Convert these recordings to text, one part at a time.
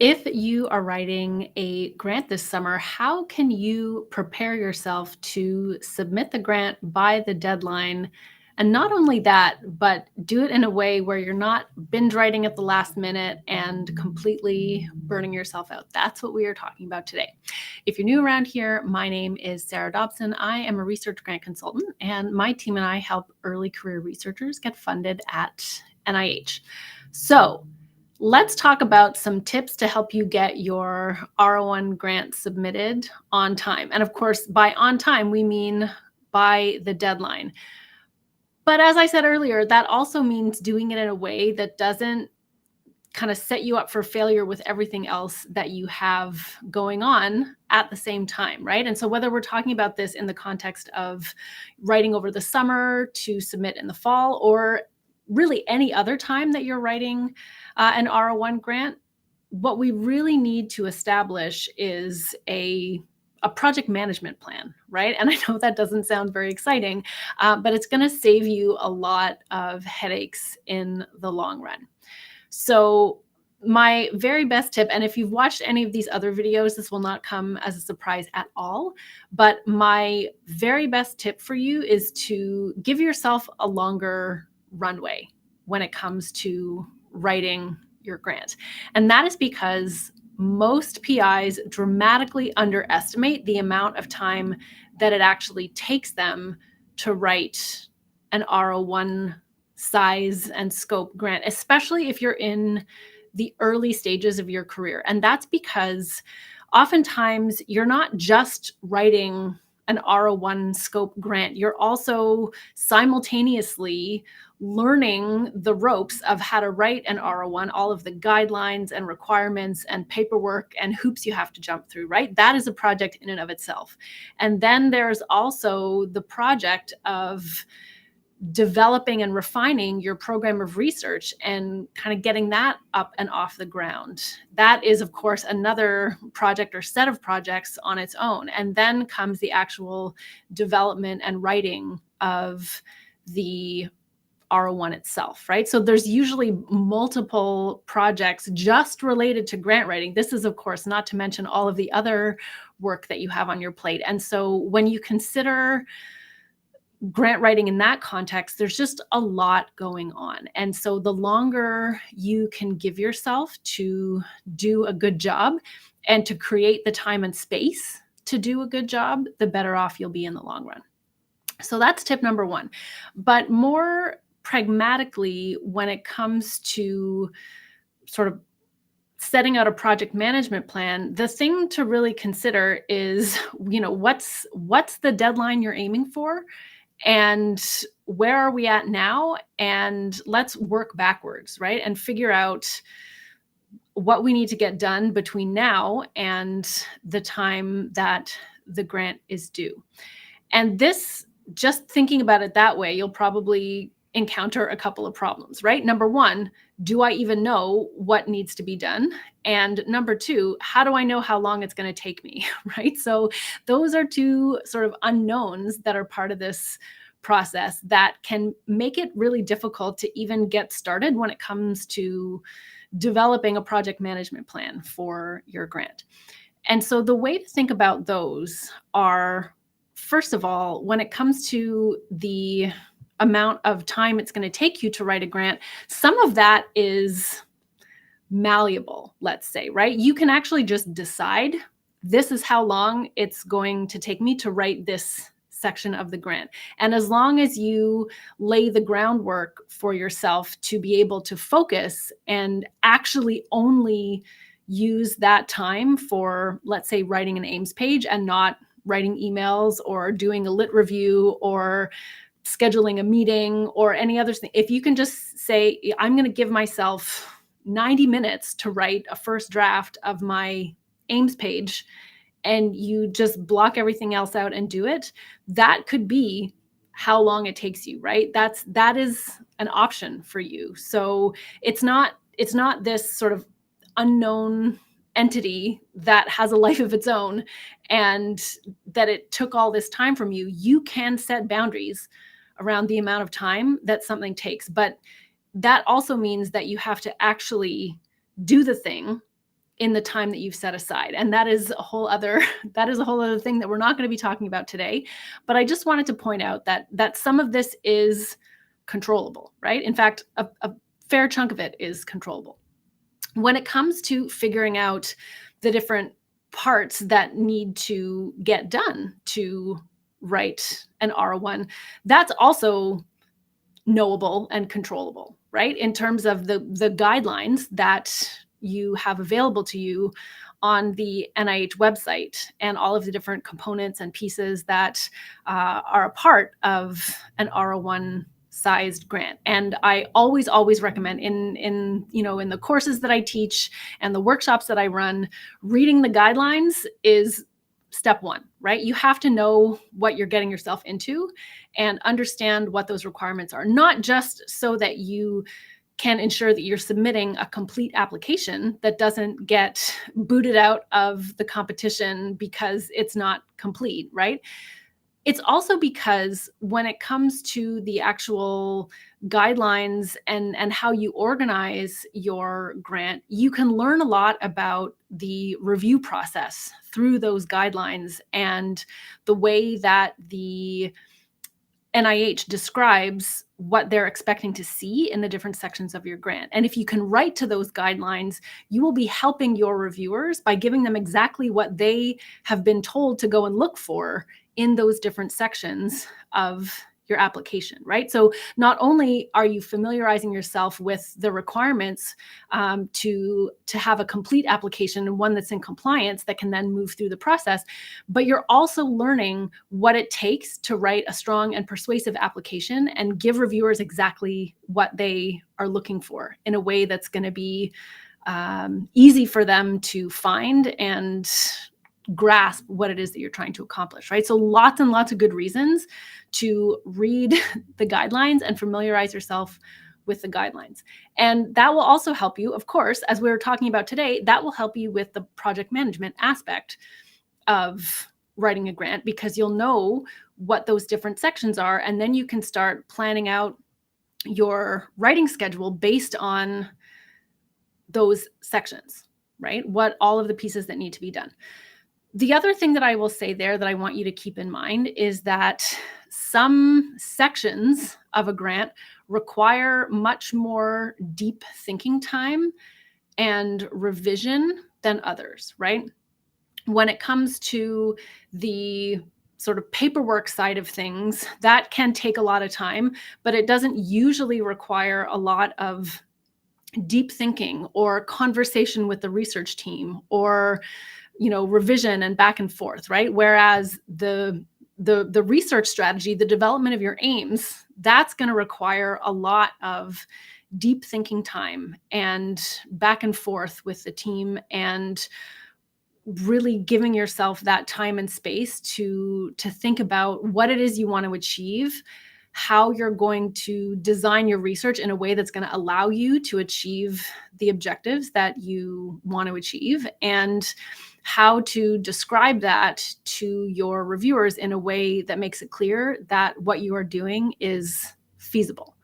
If you are writing a grant this summer, how can you prepare yourself to submit the grant by the deadline? And not only that, but do it in a way where you're not binge writing at the last minute and completely burning yourself out. That's what we are talking about today. If you're new around here, my name is Sarah Dobson. I am a research grant consultant, and my team and I help early career researchers get funded at NIH. So, let's talk about some tips to help you get your R01 grant submitted on time. And of course, by on time, we mean by the deadline. But as I said earlier, that also means doing it in a way that doesn't kind of set you up for failure with everything else that you have going on at the same time, right? And so whether we're talking about this in the context of writing over the summer to submit in the fall, or really any other time that you're writing an R01 grant, what we really need to establish is a project management plan, right? And I know that doesn't sound very exciting, but it's going to save you a lot of headaches in the long run. So my very best tip, and if you've watched any of these other videos, this will not come as a surprise at all, but my very best tip for you is to give yourself a longer runway when it comes to writing your grant. And that is because most PIs dramatically underestimate the amount of time that it actually takes them to write an R01 size and scope grant, especially if you're in the early stages of your career. And that's because oftentimes you're not just writing an R01 scope grant, you're also simultaneously learning the ropes of how to write an R01, all of the guidelines and requirements and paperwork and hoops you have to jump through, right? That is a project in and of itself. And then there's also the project of developing and refining your program of research and kind of getting that up and off the ground. That is, of course, another project or set of projects on its own. And then comes the actual development and writing of the R01 itself, right? So there's usually multiple projects just related to grant writing. This is, of course, not to mention all of the other work that you have on your plate. And so when you consider grant writing in that context, there's just a lot going on. And so the longer you can give yourself to do a good job and to create the time and space to do a good job, the better off you'll be in the long run. So that's tip number one. But more pragmatically, when it comes to sort of setting out a project management plan, the thing to really consider is, what's the deadline you're aiming for? And where are we at now? And let's work backwards, right? And figure out what we need to get done between now and the time that the grant is due. And this, just thinking about it that way, you'll probably encounter a couple of problems, right? Number one, do I even know what needs to be done? And number two, how do I know how long it's going to take me, right? So those are two sort of unknowns that are part of this process that can make it really difficult to even get started when it comes to developing a project management plan for your grant. And so the way to think about those are, first of all, when it comes to the amount of time it's going to take you to write a grant, some of that is malleable, let's say, right? You can actually just decide, this is how long it's going to take me to write this section of the grant. And as long as you lay the groundwork for yourself to be able to focus and actually only use that time for, let's say, writing an Ames page and not writing emails or doing a lit review or scheduling a meeting or any other thing. If you can just say, I'm going to give myself 90 minutes to write a first draft of my Ames page, and you just block everything else out and do it, that could be how long it takes you, right? That is an option for you. So it's not this sort of unknown entity that has a life of its own and that it took all this time from you. You can set boundaries around the amount of time that something takes, but that also means that you have to actually do the thing in the time that you've set aside. And that is a whole other that is a whole other thing that we're not going to be talking about today. But I just wanted to point out that some of this is controllable, right? In fact, a fair chunk of it is controllable. When it comes to figuring out the different parts that need to get done to write an R01, that's also knowable and controllable, right? In terms of the guidelines that you have available to you on the NIH website and all of the different components and pieces that are a part of an R01 sized grant. And I always recommend in the courses that I teach and the workshops that I run, reading the guidelines is step one, right? You have to know what you're getting yourself into and understand what those requirements are, not just so that you can ensure that you're submitting a complete application that doesn't get booted out of the competition because it's not complete, right? It's also because when it comes to the actual guidelines and how you organize your grant, you can learn a lot about the review process through those guidelines and the way that the NIH describes what they're expecting to see in the different sections of your grant. And if you can write to those guidelines, you will be helping your reviewers by giving them exactly what they have been told to go and look for in those different sections of your application, right? So not only are you familiarizing yourself with the requirements to have a complete application and one that's in compliance that can then move through the process, but you're also learning what it takes to write a strong and persuasive application and give reviewers exactly what they are looking for in a way that's going to be easy for them to find and grasp what it is that you're trying to accomplish, right? So lots and lots of good reasons to read the guidelines and familiarize yourself with the guidelines. And that will also help you, of course, as we were talking about today, that will help you with the project management aspect of writing a grant, because you'll know what those different sections are, and then you can start planning out your writing schedule based on those sections, right? What all of the pieces that need to be done. The other thing that I will say there that I want you to keep in mind is that some sections of a grant require much more deep thinking time and revision than others, right? When it comes to the sort of paperwork side of things, that can take a lot of time, but it doesn't usually require a lot of deep thinking or conversation with the research team or revision and back and forth, right? Whereas the research strategy, the development of your aims, that's going to require a lot of deep thinking time and back and forth with the team, and really giving yourself that time and space to think about what it is you want to achieve, how you're going to design your research in a way that's going to allow you to achieve the objectives that you want to achieve, and how to describe that to your reviewers in a way that makes it clear that what you are doing is feasible,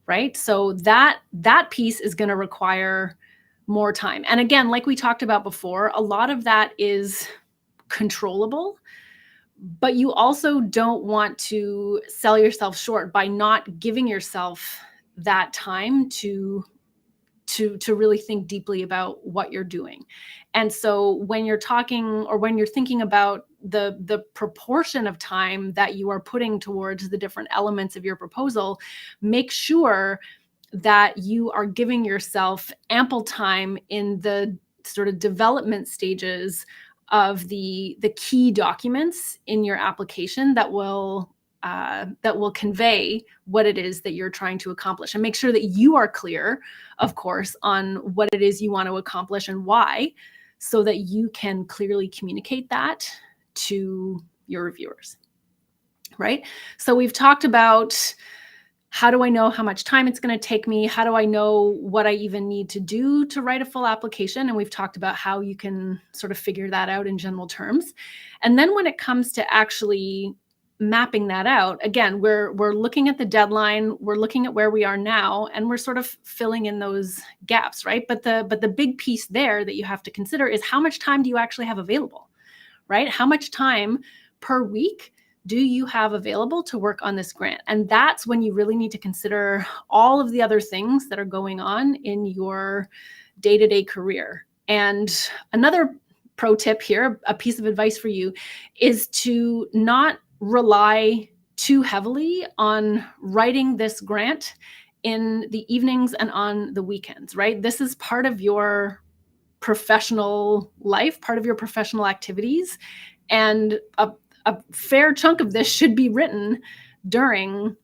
right? So that piece is going to require more time. And again, like we talked about before, a lot of that is controllable, but you also don't want to sell yourself short by not giving yourself that time to really think deeply about what you're doing. And so when you're talking or when you're thinking about the proportion of time that you are putting towards the different elements of your proposal, make sure that you are giving yourself ample time in the sort of development stages of the key documents in your application that will convey what it is that you're trying to accomplish, and make sure that you are clear, of course, on what it is you want to accomplish and why, so that you can clearly communicate that to your reviewers, right? So we've talked about, how do I know how much time it's going to take me? How do I know what I even need to do to write a full application? And we've talked about how you can sort of figure that out in general terms. And then when it comes to actually mapping that out, again, we're looking at the deadline, we're looking at where we are now, and we're sort of filling in those gaps, right? But the big piece there that you have to consider is how much time do you actually have available, right? How much time per week do you have available to work on this grant? And that's when you really need to consider all of the other things that are going on in your day-to-day career. And another pro tip here, a piece of advice for you, is to not rely too heavily on writing this grant in the evenings and on the weekends, right? This is part of your professional life, part of your professional activities. And a fair chunk of this should be written during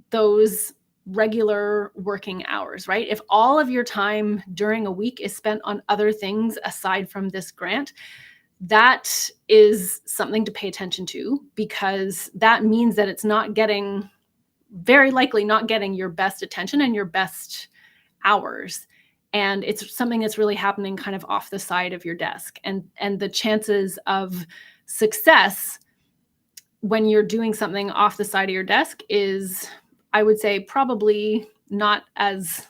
those regular working hours, right? If all of your time during a week is spent on other things aside from this grant, that is something to pay attention to, because that means that it's not getting, very likely not getting your best attention and your best hours. And it's something that's really happening kind of off the side of your desk. And the chances of success when you're doing something off the side of your desk is, I would say, probably not as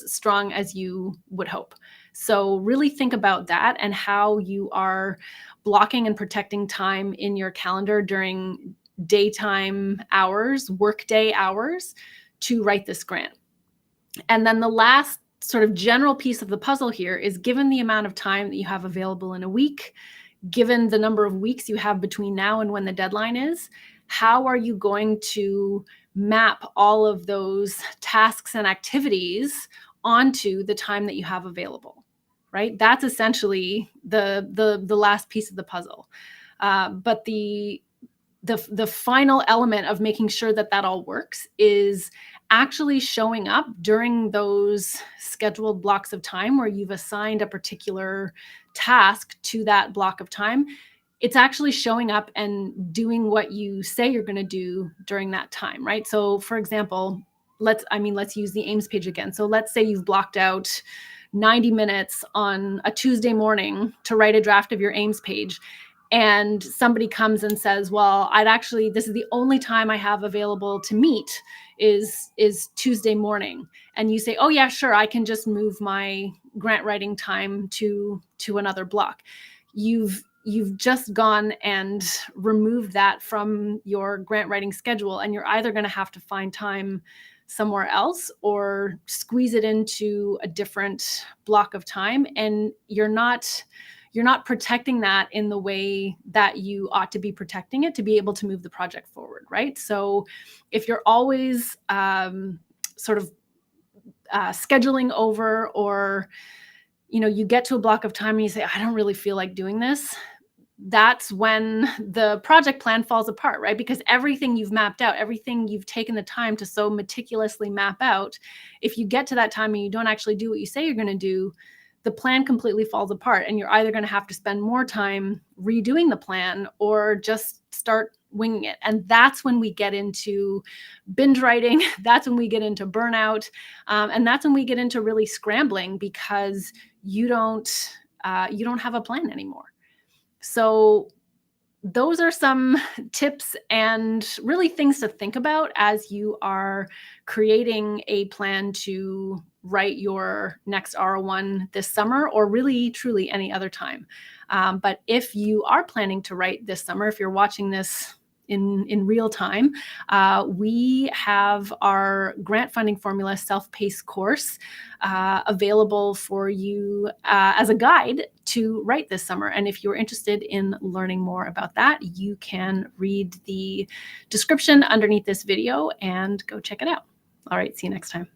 strong as you would hope. So really think about that and how you are blocking and protecting time in your calendar during daytime hours, workday hours, to write this grant. And then the last sort of general piece of the puzzle here is, given the amount of time that you have available in a week, given the number of weeks you have between now and when the deadline is, how are you going to map all of those tasks and activities onto the time that you have available, right? That's essentially the last piece of the puzzle. But the final element of making sure that that all works is actually showing up during those scheduled blocks of time where you've assigned a particular task to that block of time. It's actually showing up and doing what you say you're going to do during that time, right? So for example, let's use the Ames page again. So let's say you've blocked out 90 minutes on a Tuesday morning to write a draft of your Ames page. And somebody comes and says, well, this is the only time I have available to meet is Tuesday morning. And you say, oh yeah, sure, I can just move my grant writing time to another block. You've just gone and removed that from your grant writing schedule, and you're either going to have to find time somewhere else or squeeze it into a different block of time. And you're not protecting that in the way that you ought to be protecting it to be able to move the project forward, right? So if you're always scheduling over, or you get to a block of time and you say, I don't really feel like doing this, that's when the project plan falls apart, right? Because everything you've mapped out, everything you've taken the time to so meticulously map out, if you get to that time and you don't actually do what you say you're going to do, the plan completely falls apart, and you're either going to have to spend more time redoing the plan or just start winging it. And that's when we get into binge writing. That's when we get into burnout. And that's when we get into really scrambling because you don't have a plan anymore. So those are some tips and really things to think about as you are creating a plan to write your next R01 this summer, or really truly any other time. But if you are planning to write this summer, if you're watching this in real time, we have our grant funding formula self-paced course available for you as a guide to write this summer. And if you're interested in learning more about that, you can read the description underneath this video and go check it out. All right, see you next time.